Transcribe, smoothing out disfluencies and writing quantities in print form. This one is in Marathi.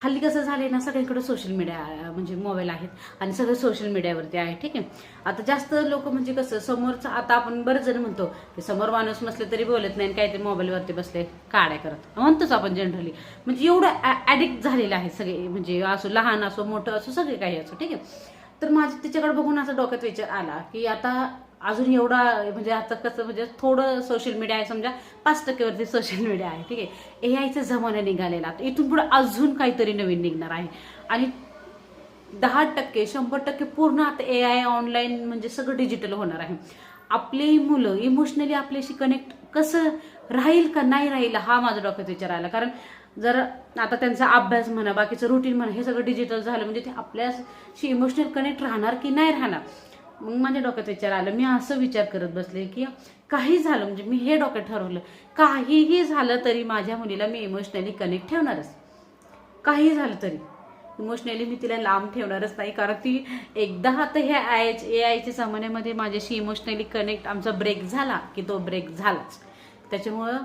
हल्ली कसं झालंय ना, सगळीकडे सोशल मीडिया म्हणजे मोबाईल आहेत आणि सगळं सोशल मीडियावरती आहे. ठीक आहे. आता जास्त लोक म्हणजे कसं समोरचं, आता आपण बरेच जण म्हणतो की समोर माणूस नसले तरी बोलत नाही, काहीतरी मोबाईलवरती बसले काड्या करत म्हणतोच आपण जनरली. म्हणजे एवढं ऍडिक्ट झालेलं आहे सगळे, म्हणजे असो लहान असो मोठं असो सगळे काही असो. ठीक आहे. तर माझ्या तिच्याकडे बघून असं डोक्यात विचार आला की आता अजून एवढा म्हणजे आता कसं म्हणजे थोडं सोशल मीडिया आहे, समजा 5% सोशल मीडिया आहे. ठीक आहे. एआयचा जमाना निघालेला, आता इथून पुढे अजून काहीतरी नवीन निघणार आहे आणि 10%, 100% पूर्ण आता एआय ऑनलाईन म्हणजे सगळं डिजिटल होणार आहे. आपली मुलं इमोशनली आपल्याशी कनेक्ट कसं राहील का नाही राहील, हा माझा डोक्यात विचार आला. कारण जर आता त्यांचा अभ्यास म्हणा, बाकीचं रुटीन म्हणा, हे सगळं डिजिटल झालं म्हणजे ते आपल्याशी इमोशनल कनेक्ट राहणार की नाही राहणार. मग माझ्या डोक्यात विचार आला, मी असं विचार करत बसले की काही झालं, म्हणजे मी हे डोक्यात ठरवलं, काहीही झालं तरी माझ्या मुलीला मी इमोशनली कनेक्ट ठेवणारच. काही झालं तरी इमोशनली मी तिला लांब ठेवणारच नाही. कारण ती एकदा आता ह्या एआयच्या जमान्यामध्ये माझ्याशी इमोशनली कनेक्ट आमचा ब्रेक झाला की तो ब्रेक झालाच. त्याच्यामुळं